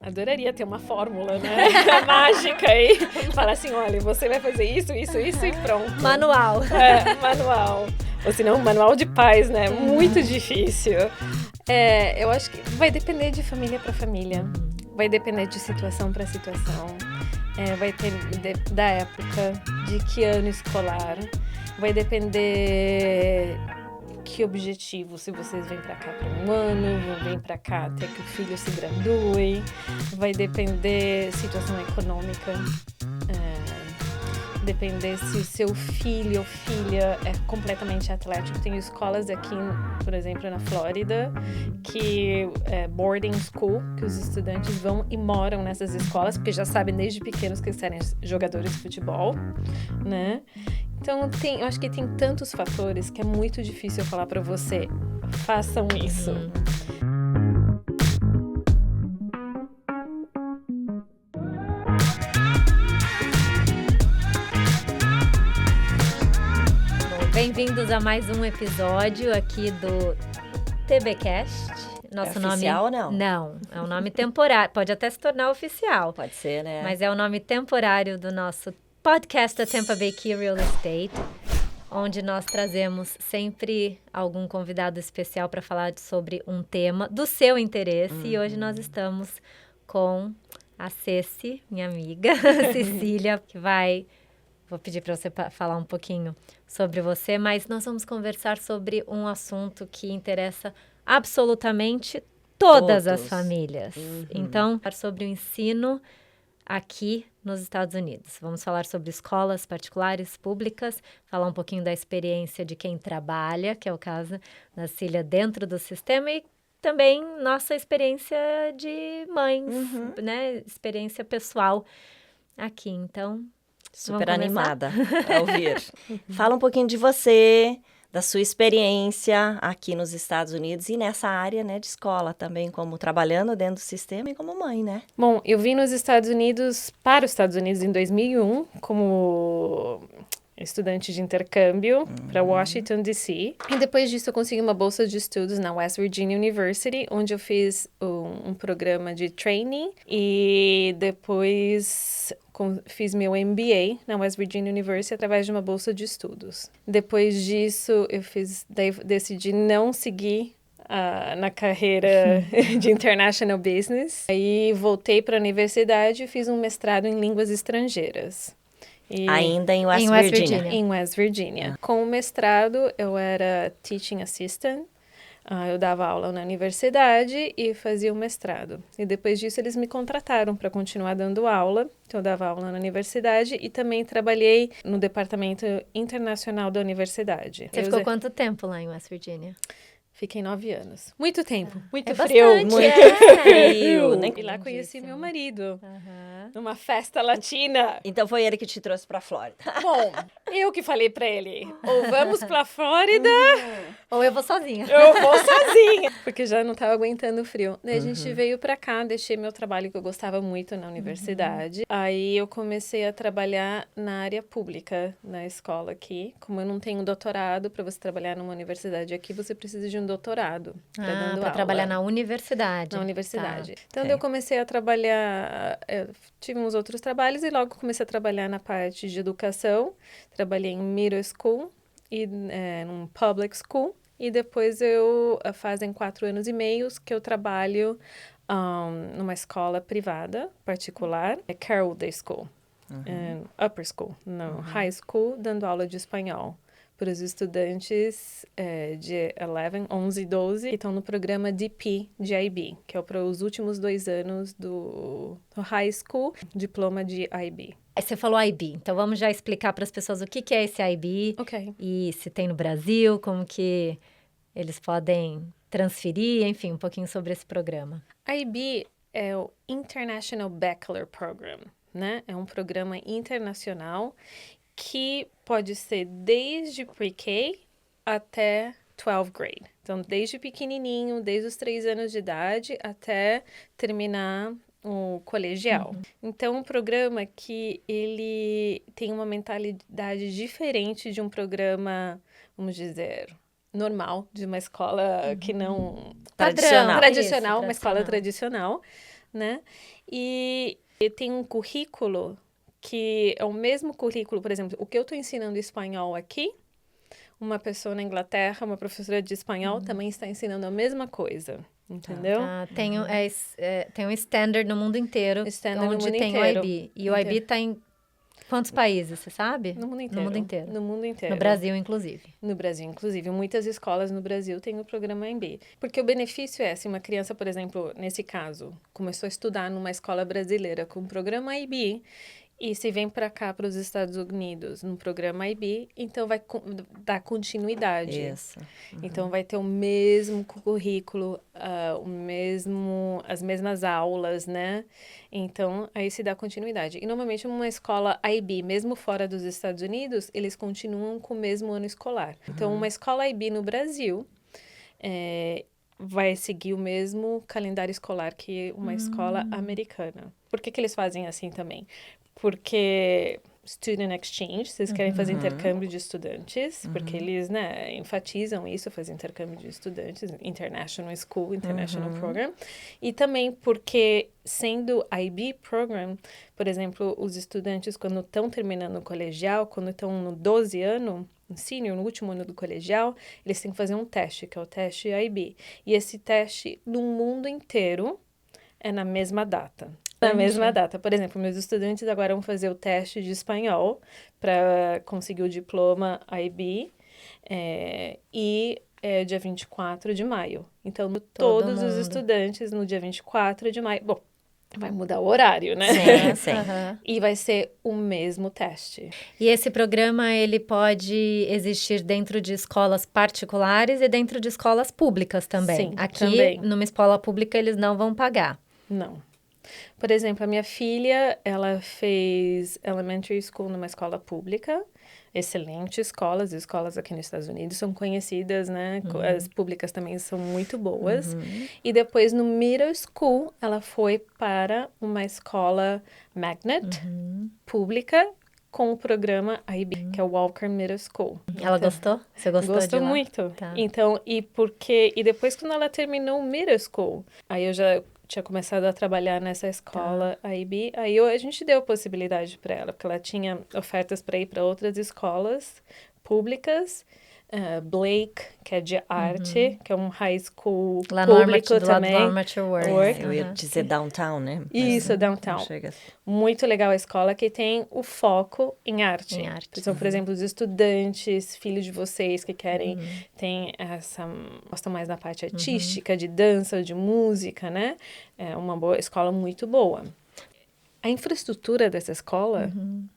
Adoraria ter uma fórmula, né? Mágica aí. Fala assim, olha, você vai fazer isso e pronto. Manual. Manual. Ou senão, manual de paz, né? Muito difícil. Eu acho que vai depender de família para família. Vai depender de situação para situação. Vai depender da época, de que ano escolar. Vai depender que objetivo, se vocês vêm para cá para um ano, vêm para cá até que o filho se gradue. Vai depender situação econômica. Depender se seu filho ou filha é completamente atlético. Tem escolas aqui, por exemplo, na Flórida, que é boarding school, que os estudantes vão e moram nessas escolas, porque já sabem desde pequenos que eles serem jogadores de futebol, né? Então, eu acho que tem tantos fatores que é muito difícil eu falar para você, façam isso. Bem-vindos a mais um episódio aqui do TBcast. Nosso nome oficial ou não? Não, é um nome temporário. Pode até se tornar oficial. Pode ser, né? Mas é o nome temporário do nosso podcast da Tampa Bay Key Real Estate, onde nós trazemos sempre algum convidado especial para falar sobre um tema do seu interesse. E hoje nós estamos com a Ceci, minha amiga, Cecília, que Vou pedir para você falar um pouquinho sobre você, mas nós vamos conversar sobre um assunto que interessa absolutamente todas as famílias. Então, falar sobre o ensino aqui nos Estados Unidos. Vamos falar sobre escolas particulares, públicas, falar um pouquinho da experiência de quem trabalha, que é o caso da Cecília, dentro do sistema, e também nossa experiência de mães, né? Experiência pessoal aqui. Então, super animada a ouvir. Fala um pouquinho de você, da sua experiência aqui nos Estados Unidos e nessa área, né, de escola também, como trabalhando dentro do sistema e como mãe, né? Bom, eu vim para os Estados Unidos em 2001 como estudante de intercâmbio para Washington, D.C. E depois disso eu consegui uma bolsa de estudos na West Virginia University, onde eu fiz um programa de training e depois fiz meu MBA na West Virginia University através de uma bolsa de estudos. Depois disso daí decidi não seguir na carreira de International Business. Aí voltei para a universidade e fiz um mestrado em línguas estrangeiras. Ainda em West Virginia. Em West Virginia. Com o mestrado, eu era teaching assistant. Eu dava aula na universidade e fazia o mestrado. E depois disso, eles me contrataram para continuar dando aula. Então, eu dava aula na universidade e também trabalhei no departamento internacional da universidade. Você ficou quanto tempo lá em West Virginia? Fiquei 9 anos. Muito tempo, muito frio. Muito frio. E lá conheci meu marido, numa festa latina. Então foi ele que te trouxe pra Flórida. Bom, eu que falei pra ele, ou vamos pra Flórida, ou eu vou sozinha. Eu vou sozinha. Porque já não tava aguentando o frio. Daí a gente veio pra cá, deixei meu trabalho que eu gostava muito na universidade. Aí eu comecei a trabalhar na área pública, na escola aqui. Como eu não tenho doutorado, pra você trabalhar numa universidade aqui, você precisa de um doutorado para trabalhar na universidade. Na universidade. Tá. Então, eu comecei a trabalhar, tive uns outros trabalhos e logo comecei a trabalhar na parte de educação. Trabalhei em middle school e num public school. E depois fazem 4 anos e meio que eu trabalho numa escola privada, particular, Carroll Day School, upper school, high school, dando aula de espanhol para os estudantes de 11 e 12 que estão no programa DP de IB, que é para os últimos 2 anos do high school, diploma de IB. Você falou IB, então vamos já explicar para as pessoas o que é esse IB e se tem no Brasil, como que eles podem transferir, enfim, um pouquinho sobre esse programa. IB é o International Bachelor Program, né? É um programa internacional que pode ser desde pre-K até 12th grade. Então, desde pequenininho, desde os 3 anos de idade até terminar o colegial. Então, um programa que ele tem uma mentalidade diferente de um programa, vamos dizer, normal, de uma escola que não... Tradicional. Uma escola tradicional. né? E tem um currículo que é o mesmo currículo, por exemplo, o que eu estou ensinando espanhol aqui, uma pessoa na Inglaterra, uma professora de espanhol, também está ensinando a mesma coisa, entendeu? Tem um standard no mundo inteiro, Standard no onde mundo tem inteiro. o IB. E o IB está em quantos países, você sabe? No mundo inteiro. No mundo inteiro. No mundo inteiro. No Brasil, inclusive. No Brasil, inclusive. Muitas escolas no Brasil têm o programa IB. Porque o benefício é, se uma criança, por exemplo, nesse caso, começou a estudar numa escola brasileira com o programa IB, e se vem para cá, para os Estados Unidos, no programa IB, então vai dar continuidade. Isso. Então, vai ter o mesmo currículo, as mesmas aulas, né? Então, aí se dá continuidade. E, normalmente, uma escola IB, mesmo fora dos Estados Unidos, eles continuam com o mesmo ano escolar. Então, uma escola IB no Brasil vai seguir o mesmo calendário escolar que uma escola americana. Por que eles fazem assim também? Porque student exchange, vocês querem fazer intercâmbio de estudantes, porque eles, né, enfatizam isso, fazer intercâmbio de estudantes, international school, international program, e também porque, sendo IB program, por exemplo, os estudantes, quando estão terminando o colegial, quando estão no 12 ano, senior, no último ano do colegial, eles têm que fazer um teste, que é o teste IB. E esse teste, no mundo inteiro, é na mesma data. Na mesma data. Por exemplo, meus estudantes agora vão fazer o teste de espanhol para conseguir o diploma IB dia 24 de maio. Então, todos os estudantes no dia 24 de maio... Bom, vai mudar o horário, né? Sim, sim. E vai ser o mesmo teste. E esse programa, ele pode existir dentro de escolas particulares e dentro de escolas públicas também. Sim, aqui, também. numa escola pública, eles não vão pagar. Não. Por exemplo, a minha filha, ela fez elementary school numa escola pública, excelente escola, as escolas aqui nos Estados Unidos são conhecidas, né? As públicas também são muito boas. E depois, no middle school, ela foi para uma escola magnet, pública, com o programa IB, que é o Walker Middle School. Ela gostou? Você gostou de Gostou lá? muito. Tá. Então, e depois, quando ela terminou o middle school, aí eu já tinha começado a trabalhar nessa escola IB, aí a gente deu a possibilidade para ela, porque ela tinha ofertas para ir para outras escolas públicas, Blake, que é de arte, que é um high school Lá público do também. lado do Armature Works. Eu ia dizer downtown, né? Isso, downtown. Chega. Muito legal a escola que tem o foco em arte. Em arte. Então, por exemplo, os estudantes, filhos de vocês que querem, gostam mais da parte artística, de dança, de música, né? É uma escola muito boa. A infraestrutura dessa escola,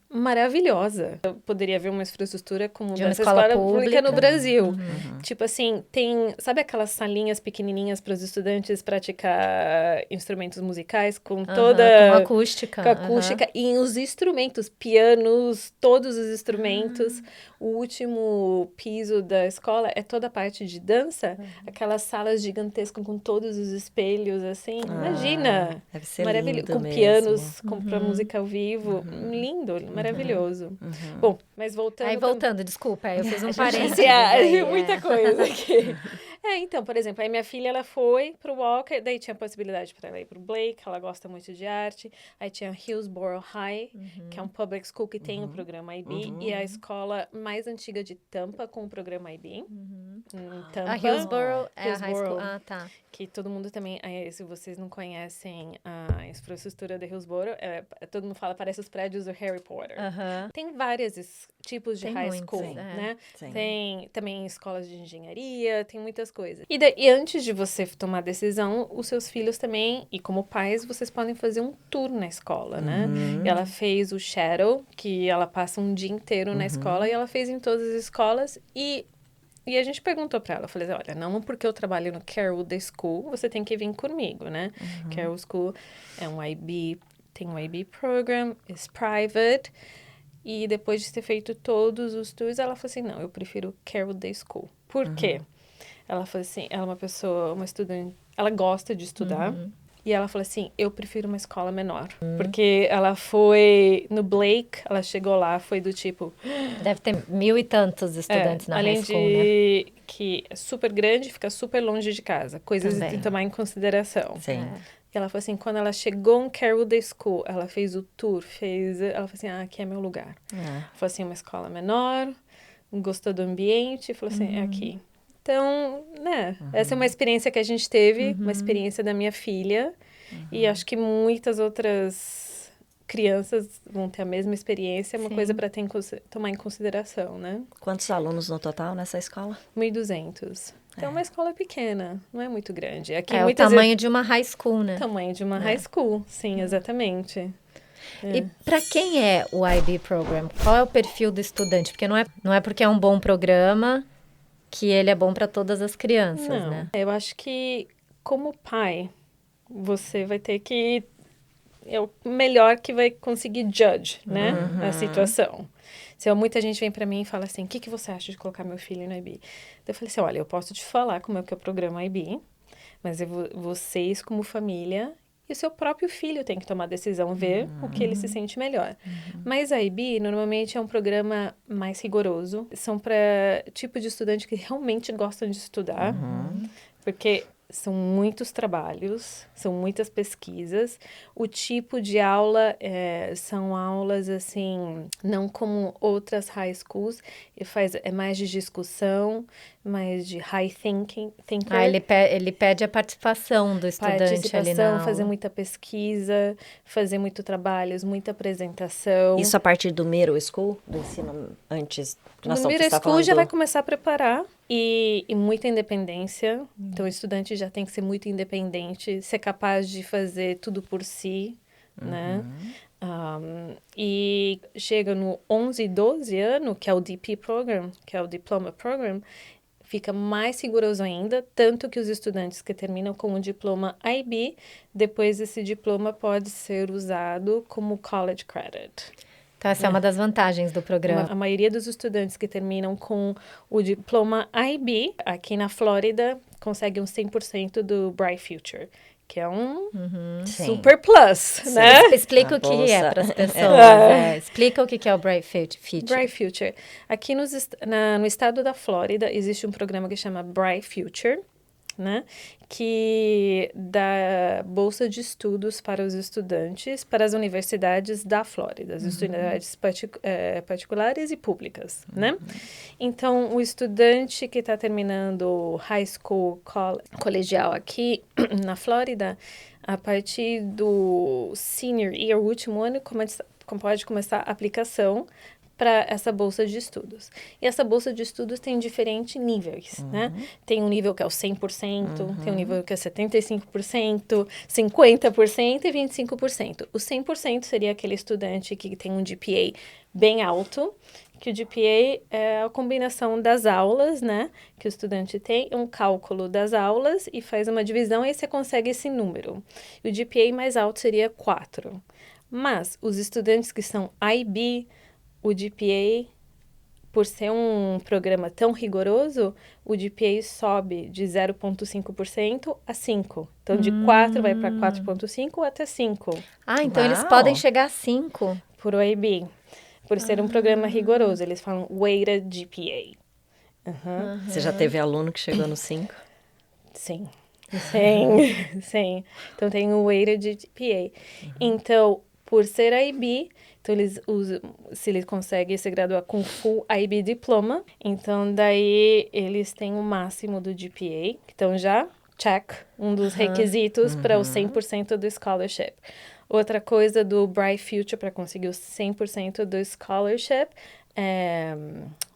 maravilhosa. Eu poderia ver uma infraestrutura como De uma dessa escola escola pública no pública. Brasil. Tipo assim, sabe aquelas salinhas pequenininhas para os estudantes praticar instrumentos musicais com toda... Com acústica. Com acústica. E os instrumentos, pianos, todos os instrumentos. O último piso da escola é toda a parte de dança. Aquelas salas gigantescas com todos os espelhos, assim. Imagina! Deve ser Maravilhoso. lindo Com mesmo. pianos, pra música ao vivo. Lindo, maravilhoso. Bom, mas voltando... Aí, voltando, desculpa, eu fiz um Gente, parênteses. muita coisa aqui. Então, por exemplo, aí minha filha, ela foi pro Walker, daí tinha a possibilidade para ela ir pro Blake, ela gosta muito de arte. Aí tinha Hillsborough High, que é um public school que tem o programa IB, e a escola mais antiga de Tampa com o programa IB. Tampa. A Hillsborough é a high school. Hillsborough. Ah, tá. Que todo mundo também, se vocês não conhecem a infraestrutura de Hillsborough, todo mundo fala, parece os prédios do Harry Potter. Tem vários tipos de Tem high muitos, school, né? Sim. Tem também escolas de engenharia, tem muitas coisas. E antes de você tomar a decisão, os seus filhos também, e como pais, vocês podem fazer um tour na escola, né? E ela fez o Shadow, que ela passa um dia inteiro na escola, e ela fez em todas as escolas, e a gente perguntou pra ela, eu falei, olha, não porque eu trabalho no Carroll School, você tem que vir comigo, né? Carroll School é um IB, tem um IB program, é private, e depois de ter feito todos os tours, ela falou assim, não, eu prefiro Carroll School. Por quê? Ela falou assim, ela é uma pessoa, uma estudante, ela gosta de estudar, e ela falou assim, eu prefiro uma escola menor. Porque ela foi no Blake, ela chegou lá, foi do tipo... Deve ter 1.000 e tantos estudantes na além high school, né? de que é super grande e fica super longe de casa. Coisas Também. de tomar em consideração. Sim. E ela falou assim, quando ela chegou em Carroll Day School, ela fez o tour, ela falou assim, aqui é meu lugar. Ela falou assim, uma escola menor, gostou do ambiente, falou assim, é aqui. Então, né, essa é uma experiência que a gente teve, uma experiência da minha filha, e acho que muitas outras crianças vão ter a mesma experiência, é uma coisa para tomar em consideração, né? Quantos alunos no total nessa escola? 1.200. Então, é uma escola pequena, não é muito grande. Aqui, É o tamanho de uma high school, né? Tamanho de uma high school, sim, exatamente. E para quem é o IB Program? Qual é o perfil do estudante? Porque não é porque é um bom programa que ele é bom para todas as crianças, Não, né? eu acho que, como pai, você vai ter que... É o melhor que vai conseguir judge, né? A situação. Muita gente vem pra mim e fala assim, o que você acha de colocar meu filho no IB? Eu falei assim, olha, eu posso te falar como é que é o programa IB, mas vocês, como família, e o seu próprio filho tem que tomar a decisão, ver o que ele se sente melhor. Mas a IB, normalmente, é um programa mais rigoroso. São para tipo de estudante que realmente gostam de estudar, porque são muitos trabalhos, são muitas pesquisas. O tipo de aula são aulas, assim, não como outras high schools. É mais de discussão, mais de high thinker. Ele pede a participação do estudante ali na aula. Fazer muita pesquisa, fazer muito trabalhos, muita apresentação. Isso a partir do middle school, do ensino antes? No middle school já vai começar a preparar e muita independência. Então, o estudante já tem que ser muito independente, ser capaz de fazer tudo por si, né? E chega no 11 e 12 ano, que é o DP Program, que é o Diploma Program, fica mais rigoroso ainda, tanto que os estudantes que terminam com o diploma IB, depois esse diploma pode ser usado como college credit. Então, essa é uma das vantagens do programa. A maioria dos estudantes que terminam com o diploma IB, aqui na Flórida, conseguem 100% do Bright Future, que é um super plus, né? Explica o que é para as pessoas. Explica o que é o Bright Future. Bright Future. Aqui no estado da Flórida, existe um programa que chama Bright Future, né? Que dá bolsa de estudos para os estudantes, para as universidades da Flórida, as universidades particulares e públicas, né? Então, o estudante que está terminando high school, colegial aqui na Flórida, a partir do senior year, o último ano, pode começar a aplicação para essa bolsa de estudos. E essa bolsa de estudos tem diferentes níveis, né? Tem um nível que é o 100%, tem um nível que é 75%, 50% e 25%. O 100% seria aquele estudante que tem um GPA bem alto, que o GPA é a combinação das aulas, né? Que o estudante tem um cálculo das aulas e faz uma divisão e aí você consegue esse número. E o GPA mais alto seria 4. Mas os estudantes que são IB, o GPA, por ser um programa tão rigoroso, o GPA sobe de 0,5% a 5%. Então, de 4 vai para 4,5% até 5%. Então eles podem chegar a 5%. Por OIB. Por ser um programa rigoroso. Eles falam weighted GPA. Você já teve aluno que chegou no 5? Sim. Sim. Então, tem o weighted GPA. Então, por ser IB... Então, se eles conseguem se graduar com full IB diploma, então daí eles têm o máximo do GPA. Então, já check, um dos requisitos para o 100% do scholarship. Outra coisa do Bright Future para conseguir o 100% do scholarship é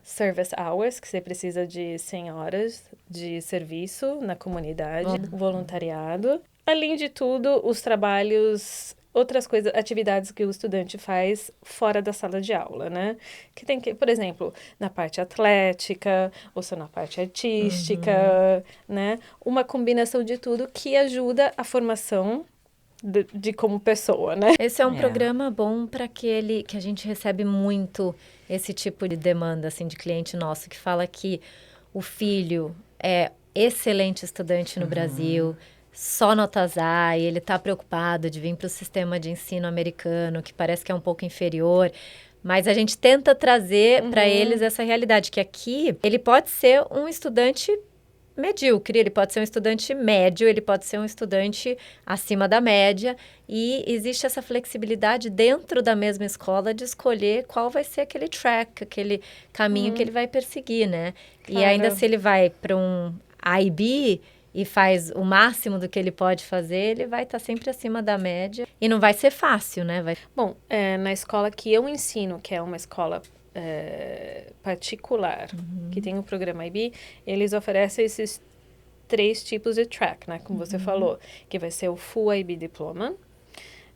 service hours, que você precisa de 100 horas de serviço na comunidade, voluntariado. Além de tudo, os trabalhos... Outras coisas, atividades que o estudante faz fora da sala de aula, né? Que tem que, por exemplo, na parte atlética, ou só na parte artística, né? Uma combinação de tudo que ajuda a formação de como pessoa, né? Esse é um programa bom para que a gente recebe muito esse tipo de demanda, assim, de cliente nosso, que fala que o filho é excelente estudante no Brasil, só notas A, e ele está preocupado de vir para o sistema de ensino americano, que parece que é um pouco inferior, Mas a gente tenta trazer para eles essa realidade, que aqui ele pode ser um estudante medíocre, ele pode ser um estudante médio, ele pode ser um estudante acima da média, e existe essa flexibilidade dentro da mesma escola de escolher qual vai ser aquele track, aquele caminho que ele vai perseguir, né? Claro. E ainda se ele vai para um IB e faz o máximo do que ele pode fazer, ele vai estar sempre acima da média, e não vai ser fácil, né? Bom, na escola que eu ensino, que é uma escola particular, que tem o programa IB, eles oferecem esses 3 tipos de track, né? Como você falou, que vai ser o Full IB Diploma,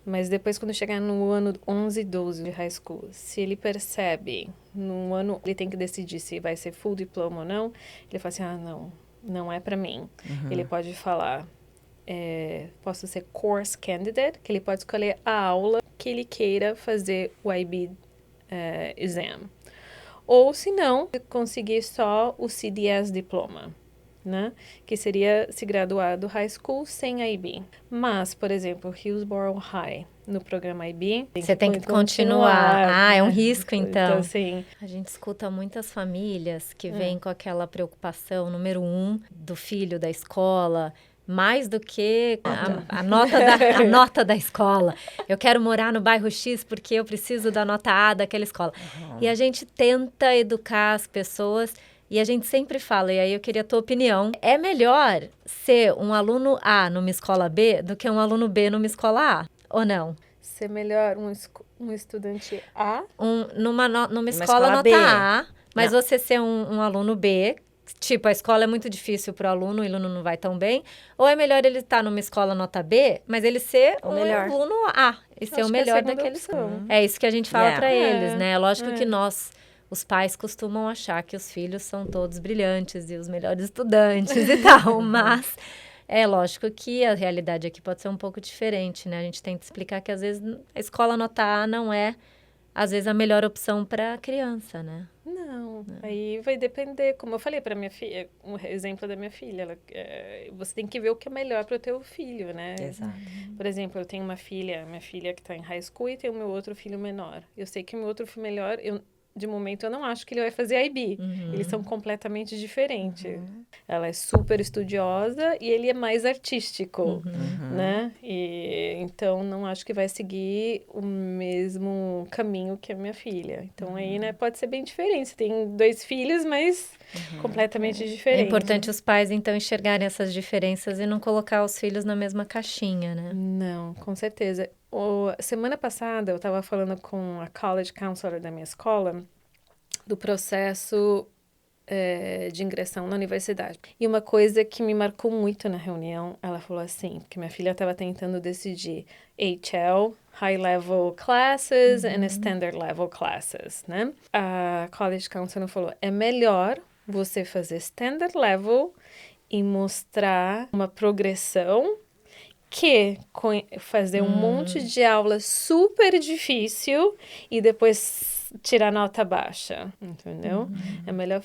mas depois quando chegar no ano 11 e 12 de high school, se ele percebe, no ano, ele tem que decidir se vai ser Full Diploma ou não, ele fala assim, não é para mim. Ele pode falar, posso ser Course Candidate, que ele pode escolher a aula que ele queira fazer o IB exam. Ou, se não, conseguir só o CDS diploma, né? Que seria se graduar do high school sem IB. Mas, por exemplo, Hillsborough High, no programa IB... Você tem que continuar. É um risco, então. Então, assim... A gente escuta muitas famílias que vêm com aquela preocupação, número 1, do filho da escola... Mais do que a nota da escola. Eu quero morar no bairro X porque eu preciso da nota A daquela escola. E a gente tenta educar as pessoas e a gente sempre fala, e aí eu queria a tua opinião, é melhor ser um aluno A numa escola B do que um aluno B numa escola A, ou não? Ser melhor um estudante A? Numa escola nota B. A, mas você ser um aluno B... Tipo, a escola é muito difícil para o aluno não vai tão bem. Ou é melhor ele estar numa escola nota B, mas ele ser aluno A e ser o melhor daquele escola. É isso que a gente fala para eles, né? Lógico que nós, os pais, costumam achar que os filhos são todos brilhantes e os melhores estudantes e tal. Mas é lógico que a realidade aqui pode ser um pouco diferente, né? A gente tenta explicar que, às vezes, a escola nota A não é, às vezes, a melhor opção para a criança, né? Não, aí vai depender, como eu falei para minha filha, um exemplo da minha filha, você tem que ver o que é melhor para o teu filho, né? Exato. Por exemplo, eu tenho minha filha que está em high school e tem o meu outro filho menor. Eu sei que o meu outro filho menor, de momento, eu não acho que ele vai fazer IB. Eles são completamente diferentes. Ela é super estudiosa e ele é mais artístico, né? E, então, não acho que vai seguir o mesmo caminho que a minha filha. Então, aí, né, pode ser bem diferente. Você tem 2 filhos, mas completamente diferentes. É importante os pais, então, enxergarem essas diferenças e não colocar os filhos na mesma caixinha, né? Não, com certeza. Semana passada, eu estava falando com a college counselor da minha escola do processo de ingressão na universidade. E uma coisa que me marcou muito na reunião, ela falou assim, porque minha filha estava tentando decidir HL, High Level Classes, and Standard Level Classes, né? A college counselor falou, é melhor você fazer Standard Level e mostrar uma progressão que fazer um monte de aula super difícil e depois tirar nota baixa, entendeu? É melhor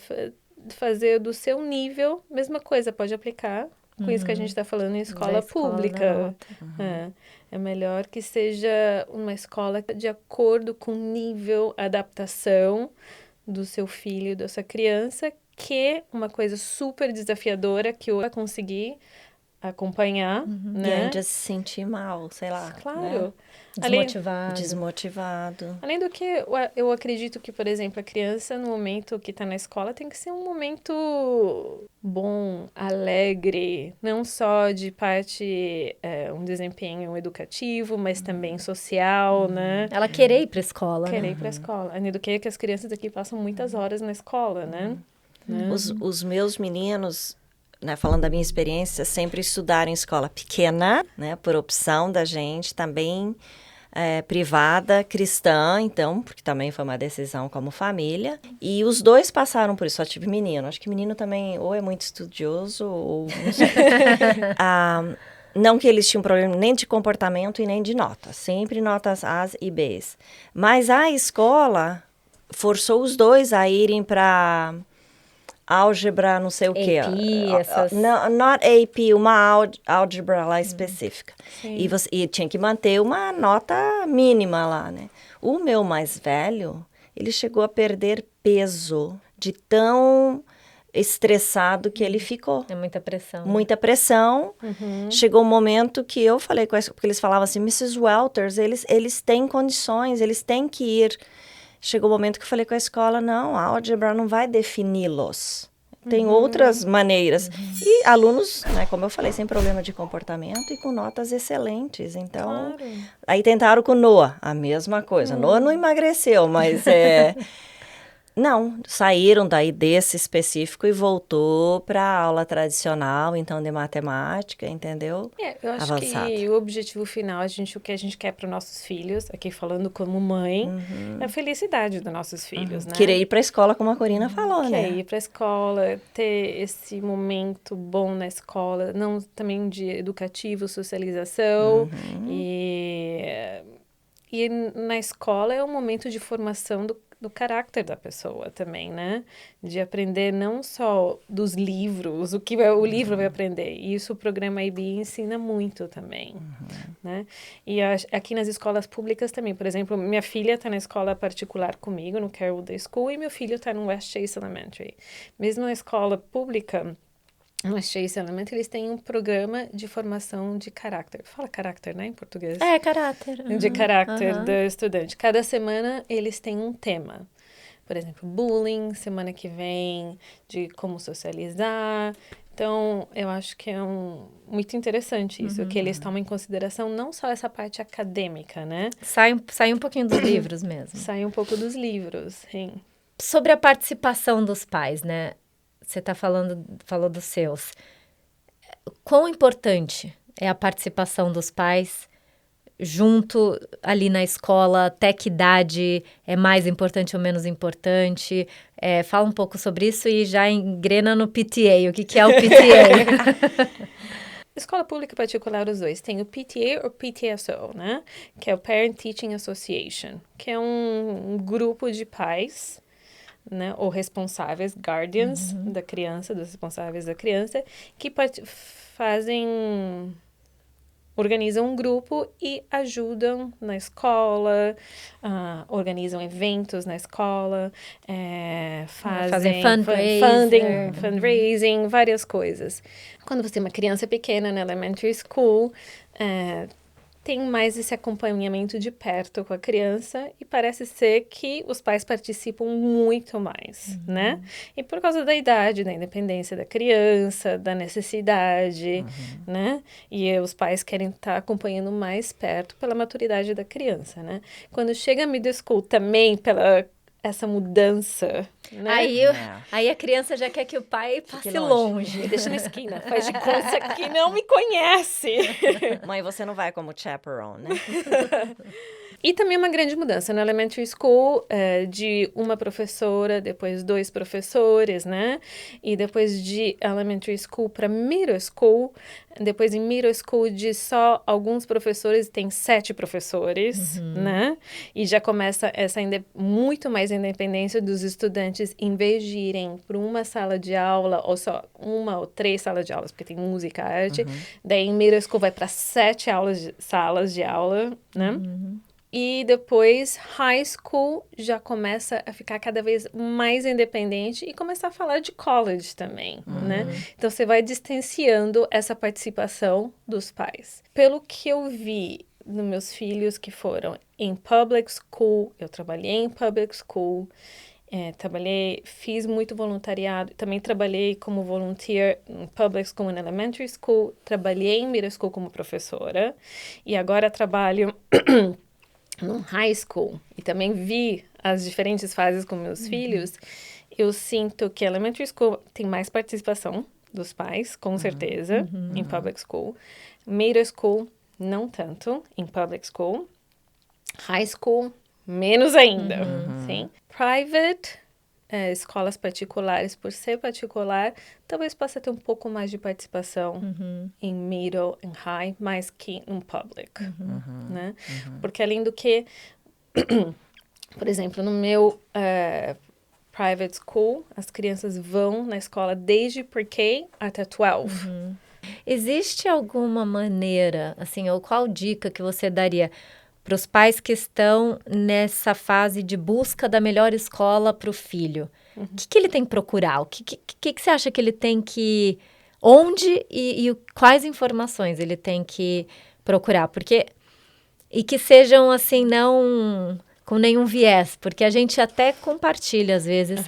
fazer do seu nível, mesma coisa, pode aplicar com isso que a gente está falando em escola pública. É melhor que seja uma escola de acordo com o nível, adaptação do seu filho, da sua criança, que uma coisa super desafiadora que eu vai conseguir acompanhar, né? E ainda se sentir mal, sei lá. Claro. Né? Desmotivado. Além do que, eu acredito que, por exemplo, a criança, no momento que está na escola, tem que ser um momento bom, alegre, não só de parte, um desempenho educativo, mas também social, né? Ela querer ir para a escola, Querer ir para a escola. Além do que as crianças aqui passam muitas horas na escola, né? Os meus meninos... Né, falando da minha experiência, sempre estudaram em escola pequena, né, por opção da gente, também privada, cristã, então, porque também foi uma decisão como família. E os 2 passaram por isso, só tive menino. Acho que menino também ou é muito estudioso, ou não sei. Não que eles tinham problema nem de comportamento e nem de nota, sempre notas A's e B's. Mas a escola forçou os 2 a irem para álgebra, não sei o quê. AP, essas... Not AP, uma álgebra lá específica. E tinha que manter uma nota mínima lá, né? O meu mais velho, ele chegou a perder peso de tão estressado que ele ficou. É muita pressão. Muita pressão. Chegou um momento que eu falei com porque eles falavam assim, Mrs. Welters, eles têm condições, eles têm que ir. Chegou um momento que eu falei com a escola, não, a álgebra não vai defini-los. Tem outras maneiras. E alunos, né, como eu falei, sem problema de comportamento e com notas excelentes. Então, aí tentaram com o Noah, a mesma coisa. Noah não emagreceu, mas não, saíram daí desse específico e voltou para a aula tradicional, então, de matemática, entendeu? Eu acho que o objetivo final, o que a gente quer para os nossos filhos, aqui falando como mãe, é a felicidade dos nossos filhos, né? Querer ir para a escola, como a Corina falou, né? Querer ir para a escola, ter esse momento bom na escola, não também de educativo, socialização, e na escola é um momento de formação do caráter da pessoa também, né? De aprender não só dos livros, o que o livro vai aprender. E isso o programa IB ensina muito também, né? E aqui nas escolas públicas também. Por exemplo, minha filha está na escola particular comigo, no Carroll Day School, e meu filho está no West Chase Elementary. Mesmo na escola pública, no West Chase Elementary, eles têm um programa de formação de caráter. Fala caráter, né, em português? Caráter. De caráter do estudante. Cada semana eles têm um tema. Por exemplo, bullying, semana que vem, de como socializar. Então, eu acho que é muito interessante isso, que eles tomam em consideração não só essa parte acadêmica, né? Sai um pouquinho dos livros mesmo. Sai um pouco dos livros, sim. Sobre a participação dos pais, né? Você falou dos seus. Quão importante é a participação dos pais junto ali na escola? Até que idade é mais importante ou menos importante? Fala um pouco sobre isso e já engrena no PTA. O que é o PTA? Escola pública e particular, os dois. Tem o PTA ou PTSO, né? Que é o Parent Teaching Association, que é um grupo de pais, né, ou responsáveis, guardians da criança, dos responsáveis da criança, que organizam um grupo e ajudam na escola, organizam eventos na escola, fazem fundraising, várias coisas. Quando você tem uma criança pequena na elementary school, tem mais esse acompanhamento de perto com a criança e parece ser que os pais participam muito mais, né? E por causa da idade, da independência da criança, da necessidade, né? E os pais querem estar acompanhando mais perto pela maturidade da criança, né? Quando chega a middle school também, pela essa mudança, né? Aí a criança já quer que o pai passe longe. Me deixa na esquina, faz de conta que não me conhece. Mãe, você não vai como chaperone, né? E também uma grande mudança na elementary school, de uma professora, depois 2 professores, né? E depois de elementary school para middle school, depois em middle school de só alguns professores, tem 7 professores, né? E já começa essa muito mais independência dos estudantes, em vez de irem para uma sala de aula, ou só 1 ou 3 salas de aulas, porque tem música, arte. Daí em middle school vai para 7 salas de aula, né? E depois, high school já começa a ficar cada vez mais independente e começar a falar de college também, né? Então, você vai distanciando essa participação dos pais. Pelo que eu vi nos meus filhos que foram em public school, eu trabalhei em public school, fiz muito voluntariado, também trabalhei como volunteer em public school e elementary school, trabalhei em middle school como professora e agora trabalho no high school, e também vi as diferentes fases com meus filhos, eu sinto que elementary school tem mais participação dos pais, com certeza, em public school. Middle school, não tanto, em public school. High school, menos ainda, sim. Private, escolas particulares, por ser particular, talvez possa ter um pouco mais de participação em middle e high, mais que em public, né? Porque além do que, por exemplo, no meu private school, as crianças vão na escola desde pre-K até 12. Existe alguma maneira, assim, ou qual dica que você daria para os pais que estão nessa fase de busca da melhor escola para o filho? O que ele tem que procurar? O que você acha que ele tem que... Onde e quais informações ele tem que procurar? Porque... E que sejam, assim, não com nenhum viés. Porque a gente até compartilha, às vezes...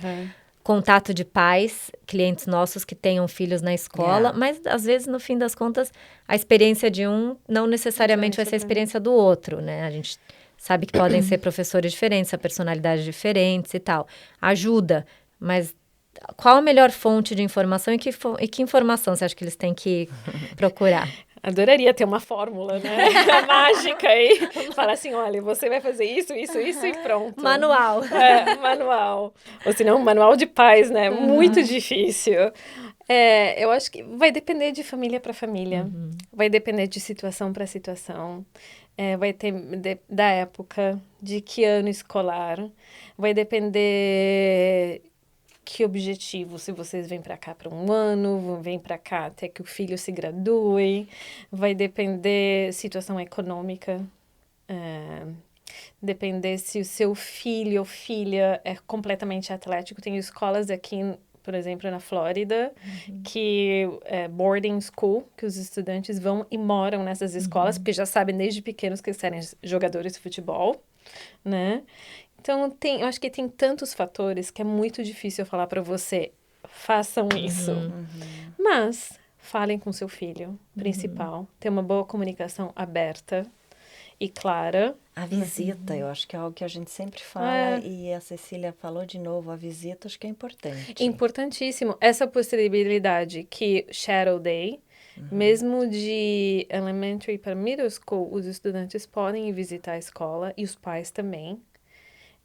Contato de pais, clientes nossos que tenham filhos na escola, mas às vezes, no fim das contas, a experiência de um não necessariamente vai ser a experiência do outro, né? A gente sabe que podem ser professores diferentes, personalidades diferentes e tal. Ajuda, mas qual a melhor fonte de informação e que informação você acha que eles têm que procurar? Adoraria ter uma fórmula, né? Mágica aí. Fala assim, olha, você vai fazer isso e pronto. Manual. Manual. Ou se não, manual de pais, né? Muito difícil. Eu acho que vai depender de família para família. Vai depender de situação para situação. Vai ter da época, de que ano escolar. Vai depender... Que objetivo, se vocês vêm para cá para um ano, vêm para cá até que o filho se gradue, vai depender situação econômica, depender se o seu filho ou filha é completamente atlético. Tem escolas aqui, por exemplo, na Flórida, que é boarding school, que os estudantes vão e moram nessas escolas, porque já sabem desde pequenos que eles serem jogadores de futebol, né? Então, eu acho que tem tantos fatores que é muito difícil eu falar para você, façam isso. Mas, falem com seu filho, principal. Ter uma boa comunicação aberta e clara. A visita, eu acho que é algo que a gente sempre fala, e a Cecília falou de novo, a visita acho que é importante. Importantíssimo. Essa possibilidade que Shadow Day, mesmo de elementary para middle school, os estudantes podem ir visitar a escola e os pais também.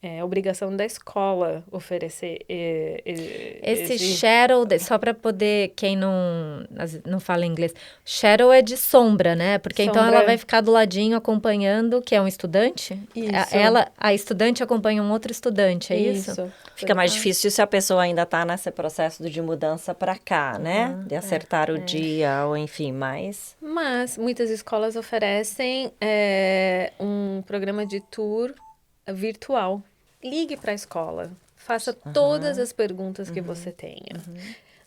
É obrigação da escola oferecer esse shadow, só para poder, quem não fala inglês, shadow é de sombra, né? Porque sombra. Então ela vai ficar do ladinho acompanhando, que é um estudante. Isso. A estudante acompanha um outro estudante, é isso? Fica mais difícil se a pessoa ainda está nesse processo de mudança para cá, né? De acertar o dia, ou enfim, Mas muitas escolas oferecem um programa de tour virtual. Ligue para a escola, faça todas as perguntas que você tenha,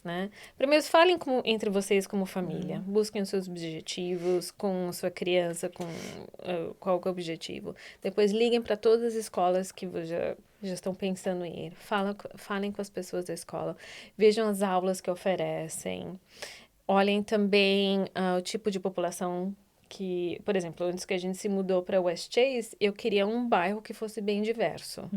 né? Primeiro, falem entre vocês como família, busquem os seus objetivos com a sua criança, com qual que é o objetivo. Depois, liguem para todas as escolas que já estão pensando em ir. Falem com as pessoas da escola, vejam as aulas que oferecem, olhem também o tipo de população que, por exemplo, antes que a gente se mudou para West Chase, eu queria um bairro que fosse bem diverso.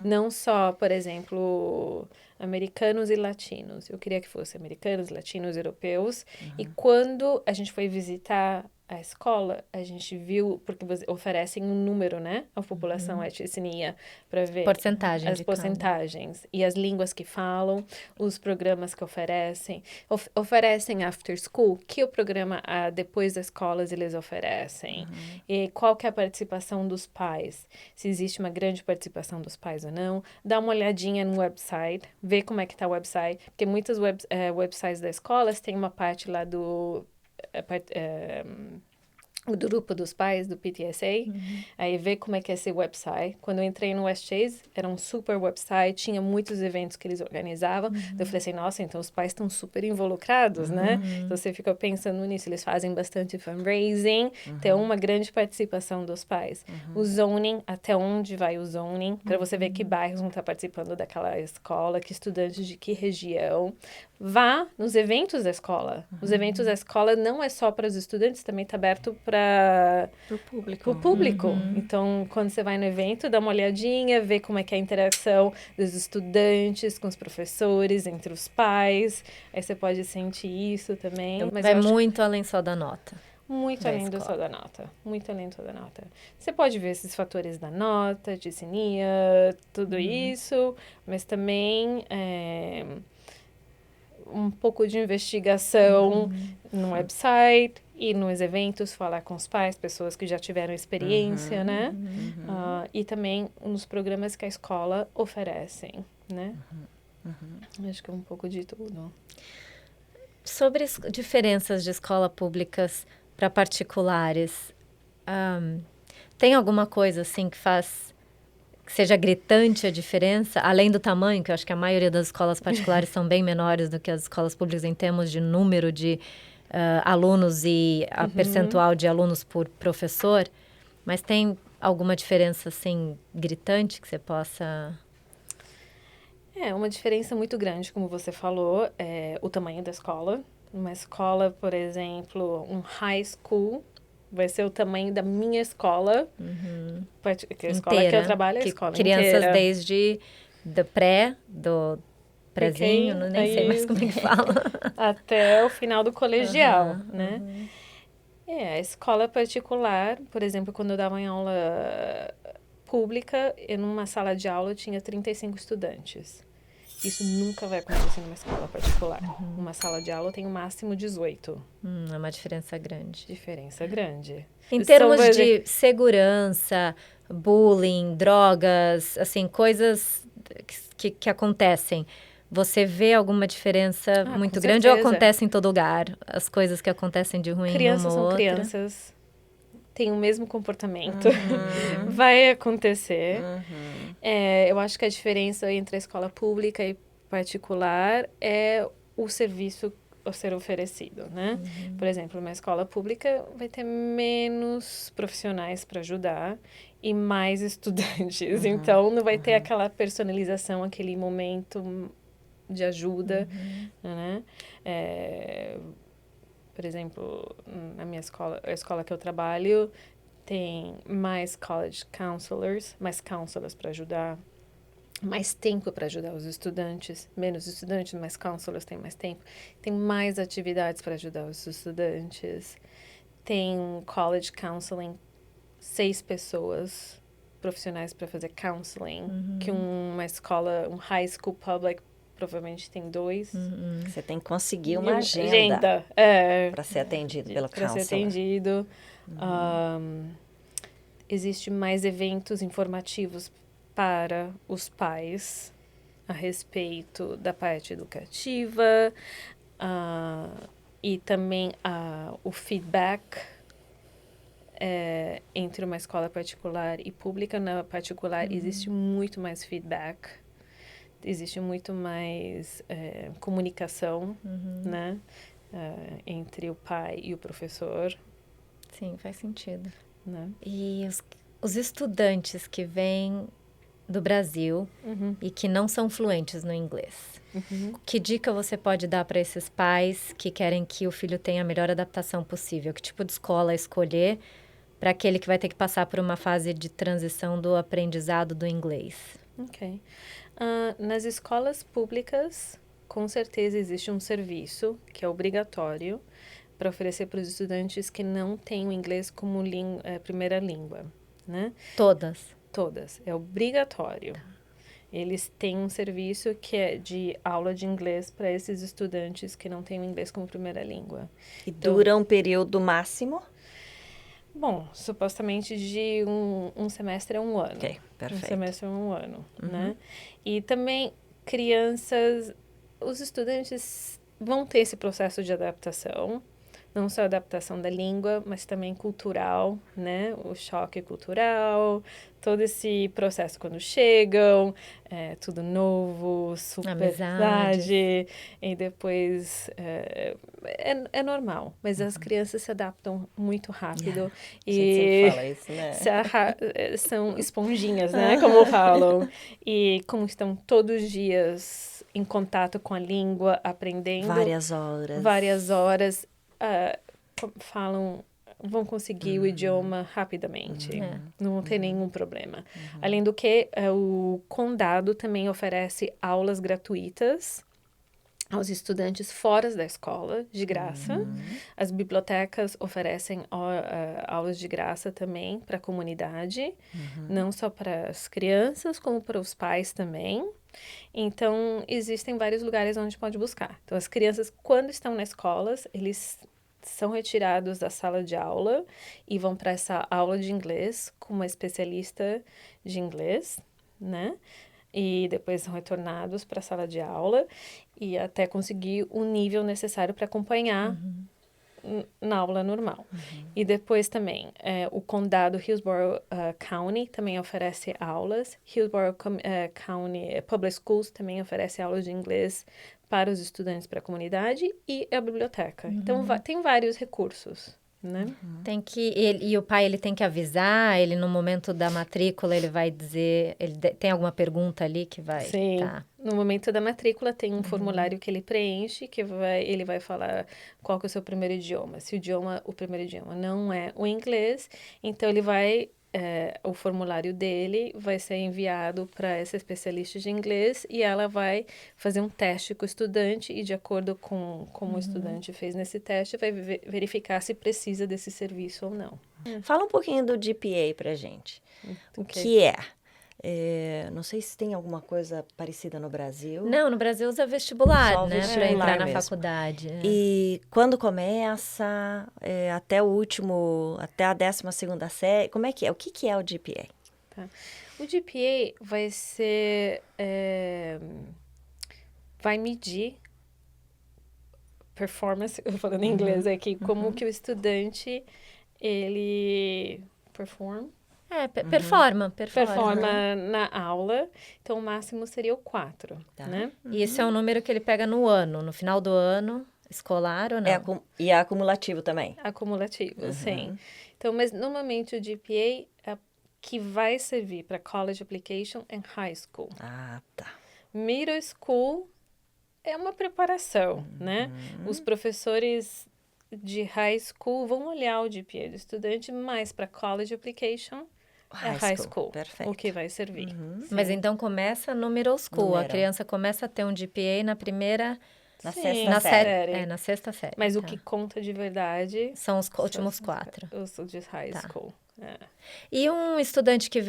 Não só, por exemplo, americanos e latinos. Eu queria que fosse americanos, latinos, europeus. E quando a gente foi visitar a escola, a gente viu, porque oferecem um número, né? A população, a etnia, para ver as porcentagens. E as línguas que falam, os programas que oferecem. Oferecem after school, que o programa depois das escolas eles oferecem. E qual que é a participação dos pais. Se existe uma grande participação dos pais ou não. Dá uma olhadinha no website, vê como é que está o website. Porque muitos websites da escola têm uma parte lá do grupo dos pais, do PTSA, aí ver como é que é esse website. Quando eu entrei no West Chase, era um super website, tinha muitos eventos que eles organizavam. Eu falei assim, nossa, então os pais estão super involucrados, né? Então você fica pensando nisso, eles fazem bastante fundraising, tem uma grande participação dos pais. O zoning, até onde vai o zoning, para você ver que bairros vão estar participando daquela escola, que estudantes de que região. Vá nos eventos da escola. Os eventos da escola não é só para os estudantes, também está aberto para o público. Então, quando você vai no evento, dá uma olhadinha, vê como é que é a interação dos estudantes com os professores, entre os pais. Aí você pode sentir isso também. Mas vai muito além só da nota. Muito além só da nota. Muito além só da nota. Você pode ver esses fatores da nota, de etnia, tudo isso, mas também um pouco de investigação no website e nos eventos, falar com os pais, pessoas que já tiveram experiência, né? E também nos programas que a escola oferecem, né? Acho que é um pouco de tudo. Sobre as diferenças de escola públicas para particulares, tem alguma coisa assim que seja gritante a diferença, além do tamanho, que eu acho que a maioria das escolas particulares são bem menores do que as escolas públicas em termos de número de alunos e a percentual de alunos por professor, mas tem alguma diferença assim gritante que você possa... Uma diferença muito grande, como você falou, é o tamanho da escola. Uma escola, por exemplo, um high school, vai ser o tamanho da minha escola. Que a escola inteira, que eu trabalho é a escola crianças inteira. desde do prézinho, nem sei mais como é que fala. Até o final do colegial, né? A escola particular, por exemplo, quando eu dava em aula pública, numa sala de aula eu tinha 35 estudantes. Isso nunca vai acontecer numa escola particular. Uma sala de aula tem o máximo 18. É uma diferença grande. Diferença grande. Em termos de segurança, bullying, drogas, assim, coisas que acontecem, você vê alguma diferença muito grande ou acontece em todo lugar? As coisas que acontecem de ruim crianças numa ou outra? Crianças têm o mesmo comportamento. Vai acontecer. Eu acho que a diferença entre a escola pública e particular é o serviço a ser oferecido, né? Por exemplo, uma escola pública vai ter menos profissionais para ajudar e mais estudantes. Então, não vai ter aquela personalização, aquele momento de ajuda, né? Por exemplo, na minha escola, a escola que eu trabalho, tem mais college counselors, mais counselors para ajudar, mais tempo para ajudar os estudantes, menos estudantes, mais counselors têm mais tempo, tem mais atividades para ajudar os estudantes, tem college counseling, 6 pessoas profissionais para fazer counseling, que uma escola, um high school public, provavelmente tem 2. Você tem que conseguir uma agenda para ser atendido pelo counselor. Para ser atendido. Existe mais eventos informativos para os pais a respeito da parte educativa e também o feedback entre uma escola particular e pública. Na particular existe muito mais feedback, existe muito mais comunicação, né, entre o pai e o professor. Sim, faz sentido. Né? E os estudantes que vêm do Brasil e que não são fluentes no inglês, que dica você pode dar para esses pais que querem que o filho tenha a melhor adaptação possível? Que tipo de escola escolher para aquele que vai ter que passar por uma fase de transição do aprendizado do inglês? Ok. Nas escolas públicas, com certeza existe um serviço que é obrigatório para oferecer para os estudantes que não têm o inglês como primeira língua, né? Todas? Todas. É obrigatório. Eles têm um serviço que é de aula de inglês para esses estudantes que não têm o inglês como primeira língua. E dura um período máximo? Bom, supostamente de um semestre a 1 ano. Ok, perfeito. Um semestre a 1 ano, né? E também os estudantes vão ter esse processo de adaptação, não só adaptação da língua, mas também cultural, né? O choque cultural, todo esse processo quando chegam, tudo novo, super amizade, e depois é normal, mas as crianças se adaptam muito rápido e fala isso, né? São esponjinhas, né? Como falam, e como estão todos os dias em contato com a língua, aprendendo várias horas. Vão conseguir o idioma rapidamente. Não vão ter nenhum problema. Além do que, o condado também oferece aulas gratuitas aos estudantes fora da escola, de graça. As bibliotecas oferecem aulas de graça também para a comunidade, não só para as crianças, como para os pais também. Então, existem vários lugares onde pode buscar. Então, as crianças, quando estão nas escolas, eles são retirados da sala de aula e vão para essa aula de inglês com uma especialista de inglês, né? E depois são retornados para a sala de aula e até conseguir o nível necessário para acompanhar na aula normal. E depois também, o condado Hillsborough County também oferece aulas. Hillsborough County Public Schools também oferece aulas de inglês para os estudantes, para a comunidade, e a biblioteca. Então, tem vários recursos, né? E o pai, ele tem que avisar, ele no momento da matrícula, ele vai dizer, tem alguma pergunta ali que vai... Sim, Tá. no momento da matrícula tem um formulário que ele preenche, que ele vai falar qual que é o seu primeiro idioma. Se o primeiro idioma não é o inglês, então ele vai... o formulário dele vai ser enviado para essa especialista de inglês e ela vai fazer um teste com o estudante e, de acordo com como o estudante fez nesse teste, vai verificar se precisa desse serviço ou não. Fala um pouquinho do GPA pra gente. O que é? Não sei se tem alguma coisa parecida no Brasil. Não, no Brasil usa vestibular, Só o né? Para vestibular entrar na mesmo. faculdade. E quando começa, até a 12ª série, como é que é? O que é o GPA? Tá. O GPA vai ser... vai medir performance, eu falando em inglês aqui, como que o estudante, ele performa na aula. Então, o máximo seria o 4, né? E esse é um número que ele pega no ano, no final do ano escolar ou não? E é acumulativo também? Acumulativo, sim. Então, mas normalmente o GPA é que vai servir para college application and high school. Ah, tá. Middle school é uma preparação, né? Os professores de high school vão olhar o GPA do estudante, mas para college application é high school, perfeito. o que vai servir. Mas então começa no middle school, a criança começa a ter um GPA na primeira... Na Sim, sexta série. Na sexta série. Mas o que conta de verdade... São os últimos 4. Os de high school. E um estudante que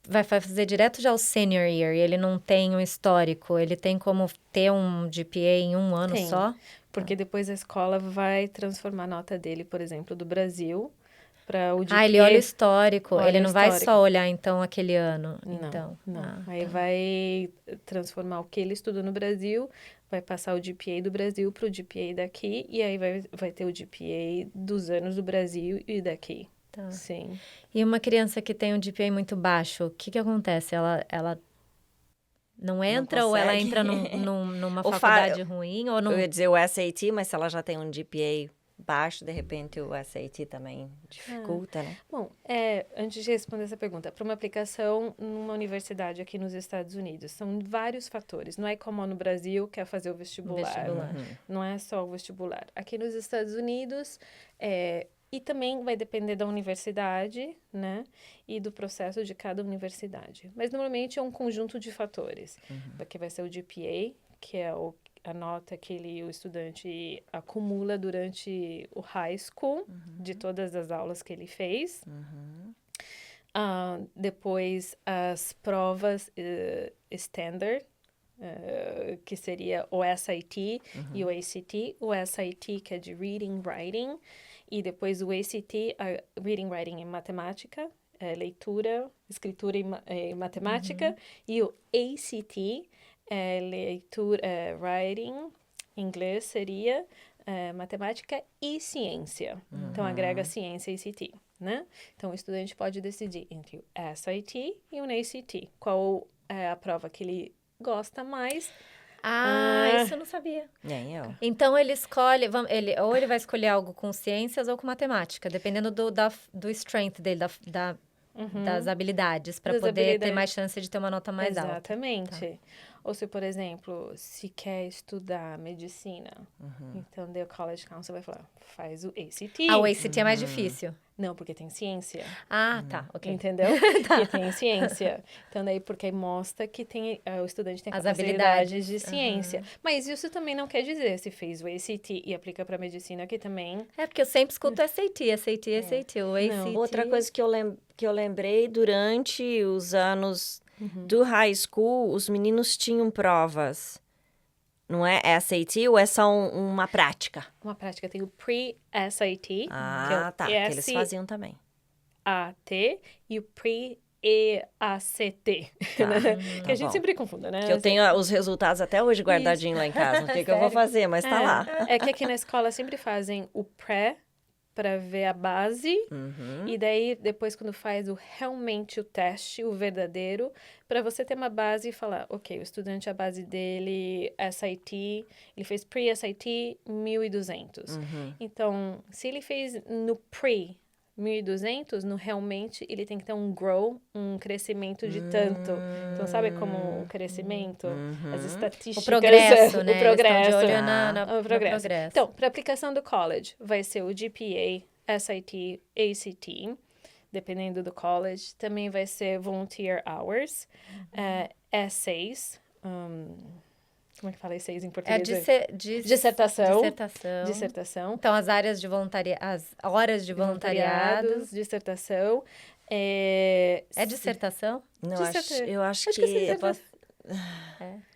vai fazer direto já o senior year e ele não tem um histórico, ele tem como ter um GPA em um ano só? Porque depois a escola vai transformar a nota dele, por exemplo, do Brasil para o GPA. Ele olha o histórico, ele não vai só olhar, então, aquele ano. Não. Aí vai transformar o que ele estudou no Brasil, vai passar o GPA do Brasil para o GPA daqui, e aí vai ter o GPA dos anos do Brasil e daqui. Tá. Sim. E uma criança que tem um GPA muito baixo, o que acontece? Ela não entra ou ela entra numa faculdade ruim? Ou não... Eu ia dizer o SAT, mas se ela já tem um GPA baixo, de repente o SAT também dificulta, né? Bom, antes de responder essa pergunta, para uma aplicação numa universidade aqui nos Estados Unidos, são vários fatores. Não é como no Brasil, que é fazer o vestibular. Não é só o vestibular. Aqui nos Estados Unidos, e também vai depender da universidade, né? E do processo de cada universidade. Mas, normalmente, é um conjunto de fatores. Porque vai ser o GPA, que é a nota que o estudante acumula durante o high school, de todas as aulas que ele fez. Depois, as provas standard, que seria o SAT e o ACT. O SAT, que é de Reading, Writing. E depois o ACT, Reading, Writing e Matemática, leitura, escritura e matemática. E o ACT, leitura, writing, inglês seria matemática e ciência. Então, agrega ciência e ACT, né? Então, o estudante pode decidir entre o SAT e o ACT. Qual é a prova que ele gosta mais? Isso eu não sabia. Nem eu. Então, ele escolhe... ou ele vai escolher algo com ciências ou com matemática, dependendo do strength dele, das habilidades, para poder ter mais chance de ter uma nota mais alta. Exatamente. Ou se, por exemplo, se quer estudar medicina, então o College Council vai falar, faz o ACT. O ACT é mais difícil. Não, porque tem ciência. Tá, ok. Entendeu? Porque tem ciência. Então, daí, porque mostra que o estudante tem as habilidades de ciência. Mas isso também não quer dizer, se fez o ACT e aplica para medicina, que também... Porque eu sempre escuto SAT, o ACT... Outra coisa que eu lembrei, durante os anos do high school, os meninos tinham provas Não é SAT ou é só uma prática? Uma prática. Tem o Pre-SAT, Ah, tá. Que eles faziam também. AT e o Pre-EACT. Tá, Que a gente sempre confunde, né? Que eu tenho os resultados até hoje guardadinhos lá em casa. O que eu vou fazer? Mas tá lá. É que aqui na escola sempre fazem o pré para ver a base. E daí, depois, quando faz realmente o teste, o verdadeiro, para você ter uma base e falar, ok, o estudante, a base dele, SAT, ele fez pre-SAT 1.200. Então, se ele fez no pre 1.200, no realmente, ele tem que ter um grow, um crescimento de tanto. Então, sabe como o crescimento? As estatísticas. O progresso, né? O progresso. Eles estão de olho no progresso. progresso. Então, para aplicação do college, vai ser o GPA, SAT, ACT, dependendo do college. Também vai ser volunteer hours, essays, como é que fala essays em português? Dissertação. Então, as áreas de as horas de voluntariado. Dissertação. É dissertação? Não, eu acho que...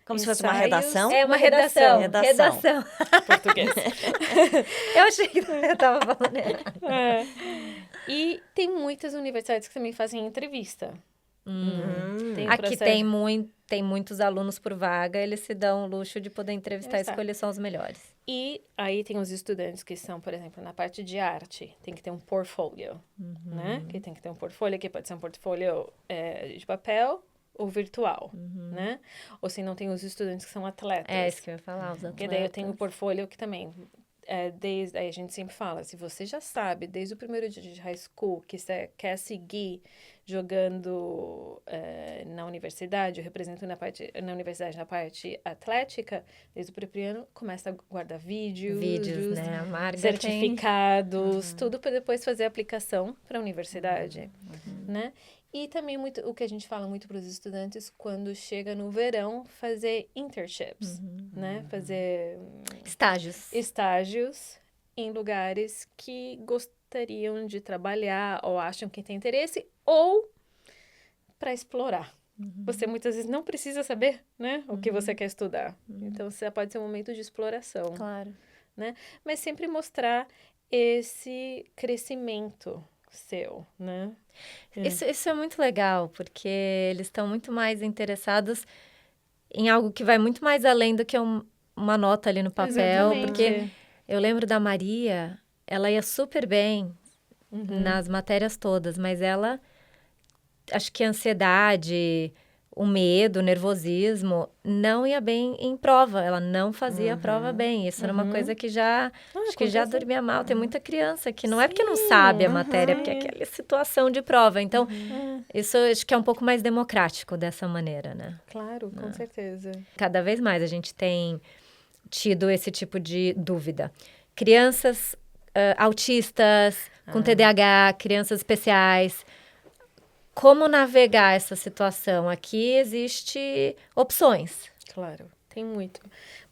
Como Ensaios. se fosse uma redação? É uma redação. Português. Eu achei que eu tava falando. E tem muitas universidades que também fazem entrevista. Aqui tem muitos alunos por vaga, eles se dão o luxo de poder entrevistar e escolher só os melhores. E aí tem os estudantes que são, por exemplo, na parte de arte, tem que ter um portfólio, né? Que tem que ter um portfólio, que pode ser um portfólio de papel ou virtual, né? Ou se não tem os estudantes que são atletas. É isso que eu ia falar, os atletas. Porque daí eu tenho o portfólio que também... aí a gente sempre fala, se você já sabe, desde o primeiro dia de high school, que você quer seguir jogando na universidade, representando na universidade na parte atlética, desde o primeiro ano, começa a guardar vídeos, né? A Marga certificados, tudo para depois fazer a aplicação para a universidade, né? E também o que a gente fala muito para os estudantes quando chega no verão, fazer internships, né? Fazer estágios em lugares que gostariam de trabalhar ou acham que tem interesse ou para explorar. Você muitas vezes não precisa saber, né? O que você quer estudar. Então, pode ser um momento de exploração. Claro. Né? Mas sempre mostrar esse crescimento seu, né? Isso é muito legal, porque eles estão muito mais interessados em algo que vai muito mais além do que uma nota ali no papel. Exatamente. Porque eu lembro da Maria, ela ia super bem nas matérias todas, mas ela, acho que a ansiedade, o medo, o nervosismo, não ia bem em prova. Ela não fazia a prova bem. Isso era uma coisa que acho que já dormia mal. Tem muita criança que não é porque não sabe a matéria, é porque é aquela situação de prova. Então, isso acho que é um pouco mais democrático dessa maneira, né? Claro, com certeza. Cada vez mais a gente tem tido esse tipo de dúvida. Crianças autistas, com TDAH, crianças especiais... Como navegar essa situação? Aqui existe opções. Claro, tem muito.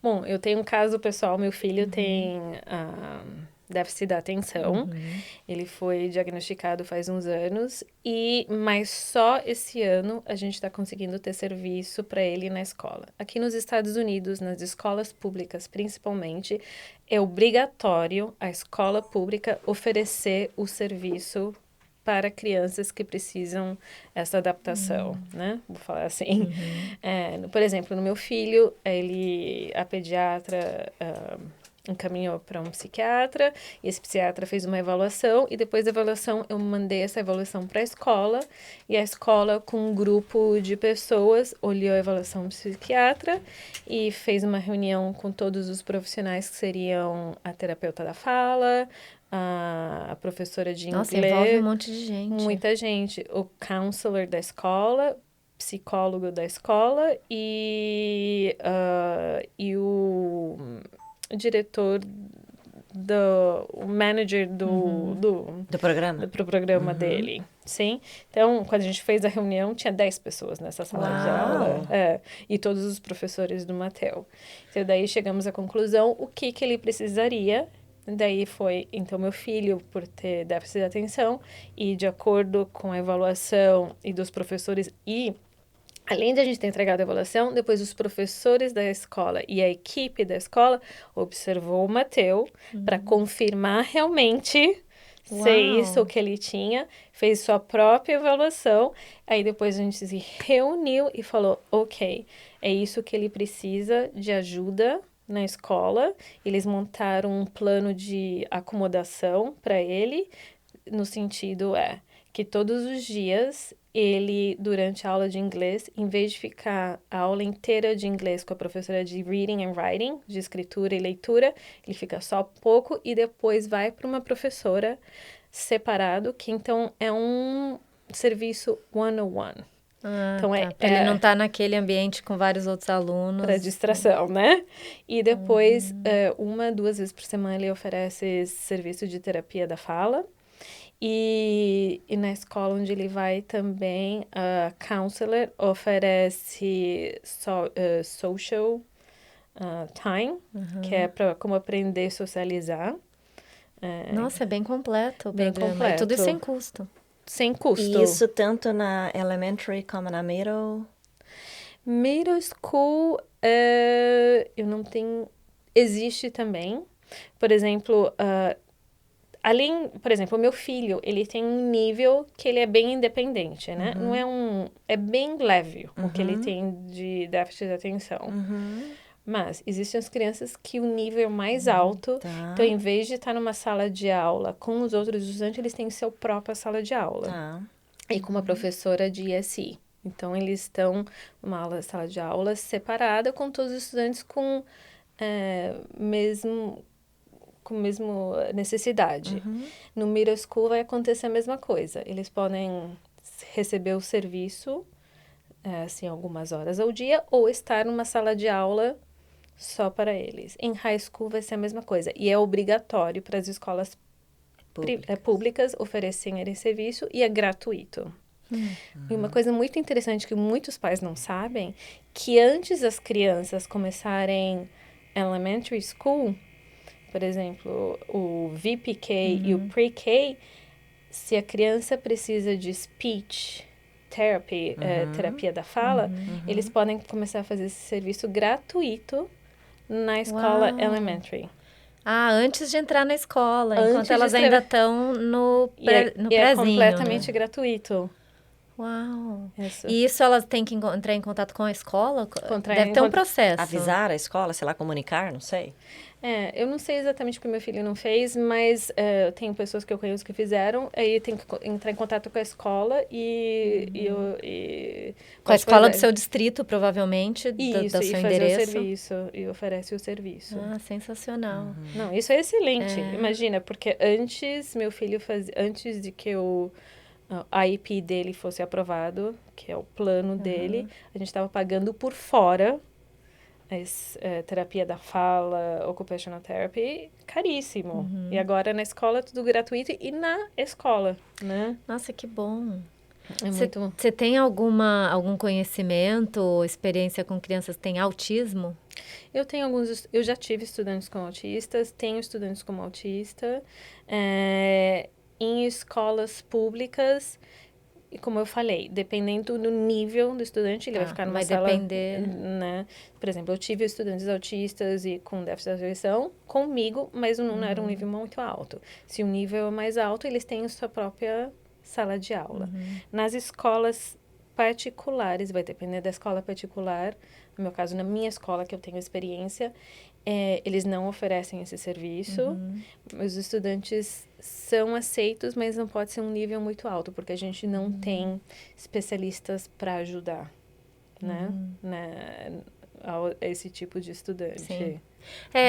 Bom, eu tenho um caso pessoal, meu filho tem déficit da atenção. Ele foi diagnosticado faz uns anos, mas só esse ano a gente está conseguindo ter serviço para ele na escola. Aqui nos Estados Unidos, nas escolas públicas principalmente, é obrigatório a escola pública oferecer o serviço para crianças que precisam essa adaptação, né? Vou falar assim. Por exemplo, no meu filho, a pediatra encaminhou para um psiquiatra, e esse psiquiatra fez uma avaliação, e depois da avaliação eu mandei essa avaliação para a escola, e a escola, com um grupo de pessoas, olhou a avaliação do psiquiatra e fez uma reunião com todos os profissionais que seriam a terapeuta da fala, a professora de inglês. Nossa, envolve um monte de gente. Muita gente. O counselor da escola, psicólogo da escola e o diretor, o manager do programa dele. Sim. Então, quando a gente fez a reunião, tinha 10 pessoas nessa sala de aula. E todos os professores do Mateo. Então, daí chegamos à conclusão o que ele precisaria. Daí foi, então, meu filho, por ter déficit de atenção, e de acordo com a avaliação e dos professores e além de a gente ter entregado a avaliação, depois os professores da escola e a equipe da escola observou o Mateu para confirmar realmente se é isso que ele tinha, fez sua própria avaliação, aí depois a gente se reuniu e falou, ok, é isso que ele precisa de ajuda na escola. Eles montaram um plano de acomodação para ele, no sentido que todos os dias ele, durante a aula de inglês, em vez de ficar a aula inteira de inglês com a professora de reading and writing, de escritura e leitura, ele fica só pouco e depois vai para uma professora separado, que então é um serviço one-on-one. Então ele não tá naquele ambiente com vários outros alunos. Para distração, né? E depois, 1-2 vezes por semana, ele oferece esse serviço de terapia da fala. E na escola onde ele vai também, a counselor oferece social time, que é para como aprender a socializar. Nossa, é bem completo o bem programa. completo. E tudo isso sem custo. Sem custo. E isso tanto na elementary como na middle? Middle school, eu não tenho... Existe também. Por exemplo, por exemplo, o meu filho, ele tem um nível que ele é bem independente, né? Não é bem leve o que ele tem de déficit de atenção. Mas existem as crianças que o nível é mais alto. Então, em vez de estar numa sala de aula com os outros estudantes, eles têm sua própria sala de aula. E com uma professora de ESI. Então, eles estão numa sala de aula separada com todos os estudantes com mesma necessidade. No middle school vai acontecer a mesma coisa. Eles podem receber o serviço, assim, algumas horas ao dia, ou estar numa sala de aula só para eles. Em high school vai ser a mesma coisa. E é obrigatório para as escolas públicas oferecerem esse serviço e é gratuito. E uma coisa muito interessante que muitos pais não sabem, que antes das crianças começarem elementary school, por exemplo, o VPK e o Pre-K, se a criança precisa de speech therapy, terapia da fala, eles podem começar a fazer esse serviço gratuito na escola elementary. Antes de entrar na escola, enquanto elas ainda estão no prézinho. É completamente gratuito. Uau! E isso elas têm que entrar em contato com a escola? Deve ter um processo. Avisar a escola, sei lá, comunicar, não sei. Eu não sei exatamente o que meu filho não fez, mas eu tenho pessoas que eu conheço que fizeram, aí tem que entrar em contato com a escola com a escola do seu distrito, provavelmente, do seu endereço. Fazer o serviço, e oferece o serviço. Sensacional. Não, isso é excelente. Imagina, porque antes, meu filho antes de que o IEP dele fosse aprovado, que é o plano dele, a gente estava pagando por fora terapia da fala, occupational therapy, caríssimo. E agora na escola tudo gratuito e na escola, né? Nossa, que bom. Muito... Você tem algum conhecimento ou experiência com crianças que têm autismo? Eu já tive estudantes com autistas, tenho estudantes como autista. Em escolas públicas, e como eu falei, dependendo do nível do estudante, ele vai ficar numa sala... Vai depender... Né? Por exemplo, eu tive estudantes autistas e com déficit de atenção comigo, mas não era um nível muito alto. Se o nível é mais alto, eles têm a sua própria sala de aula. Nas escolas particulares, vai depender da escola particular. No meu caso, na minha escola, que eu tenho experiência, eles não oferecem esse serviço. Os estudantes são aceitos, mas não pode ser um nível muito alto, porque a gente não tem especialistas para ajudar, né? Esse tipo de estudante. Sim.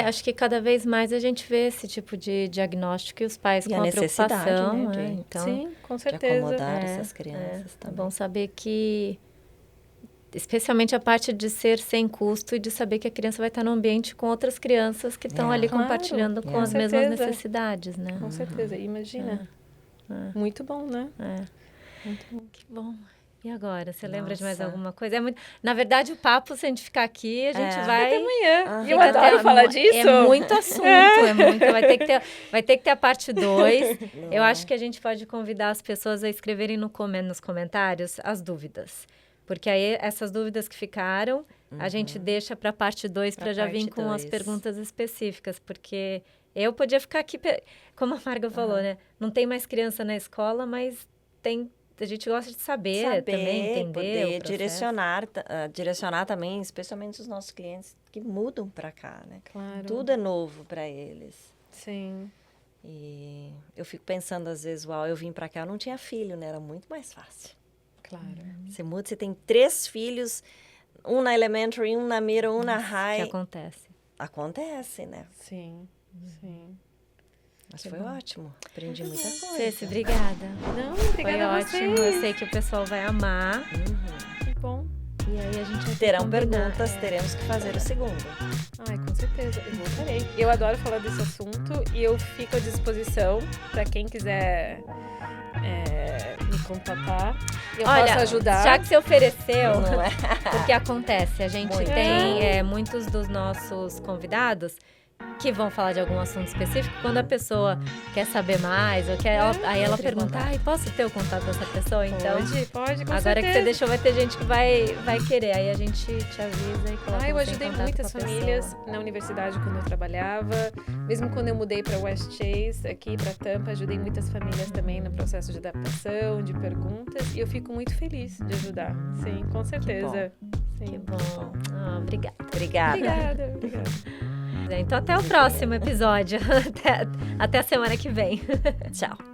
Acho que cada vez mais a gente vê esse tipo de diagnóstico e os pais com a preocupação. Né, então, sim, com certeza. De acomodar essas crianças também. É bom saber que... Especialmente a parte de ser sem custo e de saber que a criança vai estar no ambiente com outras crianças que estão ali compartilhando com as mesmas necessidades, né? Com certeza, imagina. Muito bom, né? Muito bom. Que bom. E agora, você lembra de mais alguma coisa? Na verdade, o papo, se a gente ficar aqui, a gente vai... Até amanhã. Eu adoro falar disso. É muito assunto, vai ter que ter a parte 2. Eu acho que a gente pode convidar as pessoas a escreverem nos comentários as dúvidas. Porque aí essas dúvidas que ficaram, a gente deixa para a parte 2 para já vir com as perguntas específicas, porque eu podia ficar aqui, como a Marga falou, né? Não tem mais criança na escola, mas a gente gosta de saber também, entender poder direcionar também, especialmente os nossos clientes que mudam para cá, né? Claro. Tudo é novo para eles. Sim. E eu fico pensando, às vezes, eu vim para cá, eu não tinha filho, né? Era muito mais fácil. Claro. Você muda, você tem 3 filhos, um na elementary, um na middle, um na high. Que acontece. Acontece, né? Sim, sim. Mas foi ótimo. Aprendi muita coisa. Ceci, obrigada. Não, obrigada a vocês. Ótimo. Eu sei que o pessoal vai amar. Que bom. E aí a gente vai terão perguntas, teremos que fazer o segundo. Ai, com certeza. Eu voltarei. Eu adoro falar desse assunto e eu fico à disposição para quem quiser me contatar. Eu posso ajudar. Já que você ofereceu, Não é? porque acontece, a gente tem muitos dos nossos convidados que vão falar de algum assunto específico, quando a pessoa quer saber mais, ou aí ela pergunta, posso ter o contato dessa pessoa? Então, pode, com agora certeza. Que você deixou, vai ter gente que vai querer, aí a gente te avisa e coloca eu você ajudei em contato muitas com a famílias pessoa. na universidade quando eu trabalhava, mesmo quando eu mudei para West Chase, aqui para Tampa, ajudei muitas famílias também no processo de adaptação, de perguntas, e eu fico muito feliz de ajudar, sim, com certeza. Que bom. Obrigada. Obrigada. Então, até o próximo episódio. Até a semana que vem. Tchau.